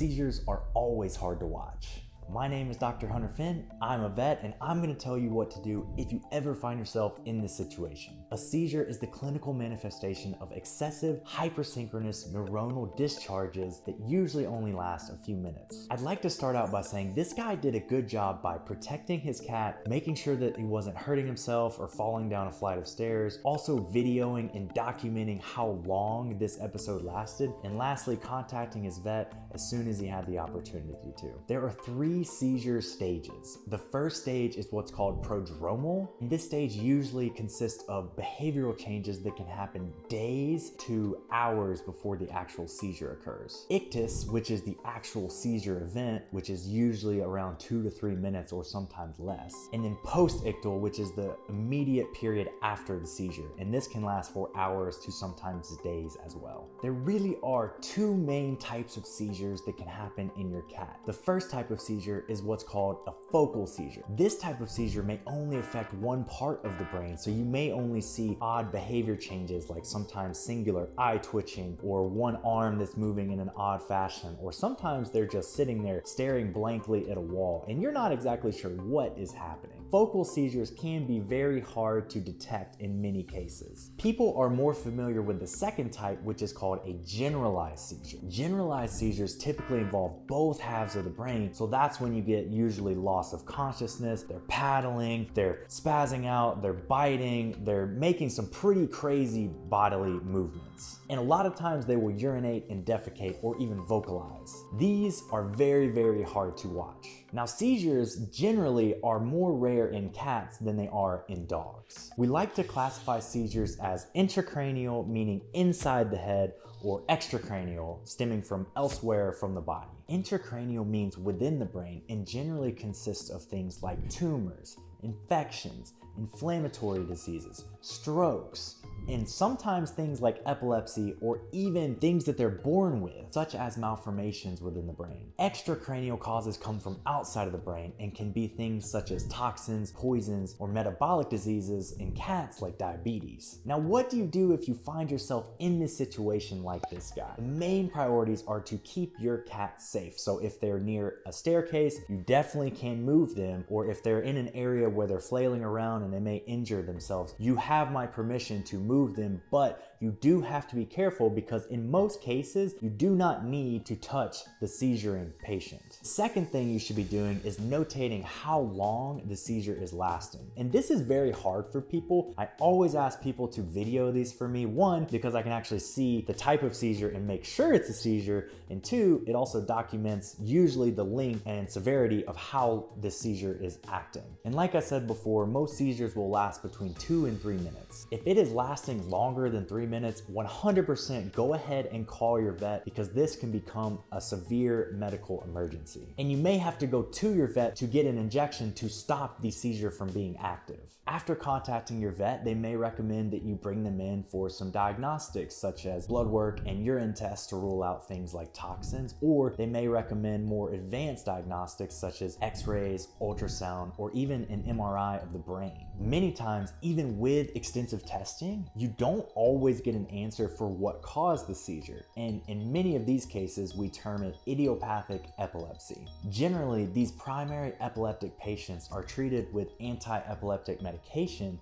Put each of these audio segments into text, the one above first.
Seizures are always hard to watch. My name is Dr. Hunter Finn, I'm a vet, and I'm going to tell you what to do if you ever find yourself in this situation. A seizure is the clinical manifestation of excessive hypersynchronous neuronal discharges that usually only last a few minutes. I'd like to start out by saying this guy did a good job by protecting his cat, making sure that he wasn't hurting himself or falling down a flight of stairs, also videoing and documenting how long this episode lasted, and lastly contacting his vet as soon as he had the opportunity to. There are three seizure stages. The first stage is what's called prodromal, and this stage usually consists of behavioral changes that can happen days to hours before the actual seizure occurs. Ictus, which is the actual seizure event, which is usually around 2 to 3 minutes or sometimes less. And then post-ictal, which is the immediate period after the seizure, and this can last for hours to sometimes days as well. There really are two main types of seizures that can happen in your cat. The first type of seizure is what's called a focal seizure. This type of seizure may only affect one part of the brain, so you may only see odd behavior changes like sometimes singular eye twitching or one arm that's moving in an odd fashion, or sometimes they're just sitting there staring blankly at a wall and you're not exactly sure what is happening. Focal seizures can be very hard to detect in many cases. People are more familiar with the second type, which is called a generalized seizure. Generalized seizures typically involve both halves of the brain, so that's when you get usually loss of consciousness, they're paddling, they're spazzing out, they're biting, they're making some pretty crazy bodily movements. And a lot of times they will urinate and defecate or even vocalize. These are very, very hard to watch. Now, seizures generally are more rare in cats than they are in dogs. We like to classify seizures as intracranial, meaning inside the head, or extracranial, stemming from elsewhere from the body. Intracranial means within the brain and generally consists of things like tumors, infections, inflammatory diseases, strokes, and sometimes things like epilepsy or even things that they're born with, such as malformations within the brain. Extracranial causes come from outside of the brain and can be things such as toxins, poisons, or metabolic diseases in cats like diabetes. Now, what do you do if you find yourself in this situation like this guy? The main priorities are to keep your cat safe. So if they're near a staircase, you definitely can move them, or if they're in an area where they're flailing around and they may injure themselves, you have my permission to move them, but you do have to be careful because in most cases, you do not need to touch the seizuring patient. Second thing you should be doing is notating how long the seizure is lasting. And this is very hard for people. I always ask people to video these for me. One, because I can actually see the type of seizure and make sure it's a seizure. And two, it also documents usually the length and severity of how the seizure is acting. And like I said before, most seizures will last between 2 and 3 minutes. If it is lasting longer than 3 minutes, 100% go ahead and call your vet because this can become a severe medical emergency. And you may have to go to your vet to get an injection to stop the seizure from being active. After contacting your vet, they may recommend that you bring them in for some diagnostics such as blood work and urine tests to rule out things like toxins, or they may recommend more advanced diagnostics such as x-rays, ultrasound, or even an MRI of the brain. Many times, even with extensive testing, you don't always get an answer for what caused the seizure. And in many of these cases, we term it idiopathic epilepsy. Generally, these primary epileptic patients are treated with anti-epileptic medication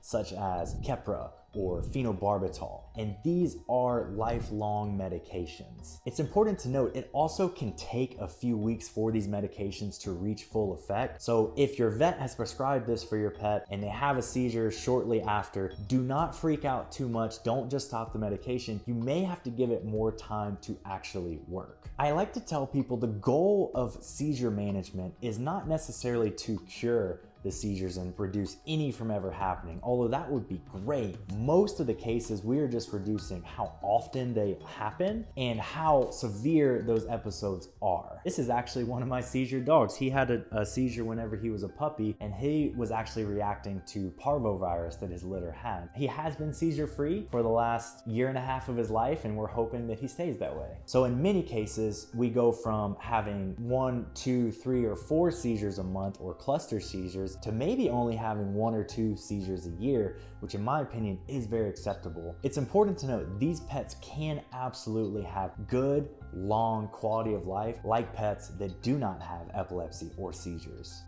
such as Keppra or phenobarbital, and these are lifelong medications. It's important to note it also can take a few weeks for these medications to reach full effect. So if your vet has prescribed this for your pet and they have a seizure shortly after, do not freak out too much. Don't just stop the medication. You may have to give it more time to actually work. I like to tell people the goal of seizure management is not necessarily to cure the seizures and reduce any from ever happening, although that would be great. Most of the cases, we are just reducing how often they happen and how severe those episodes are. This is actually one of my seizure dogs. He had a seizure whenever he was a puppy, and he was actually reacting to parvovirus that his litter had. He has been seizure free for the last 1.5 years of his life, and we're hoping that he stays that way. So in many cases, we go from having 1, 2, 3, or 4 seizures a month or cluster seizures to maybe only having 1 or 2 seizures a year, which in my opinion is very acceptable. It's important to note these pets can absolutely have good, long quality of life like pets that do not have epilepsy or seizures.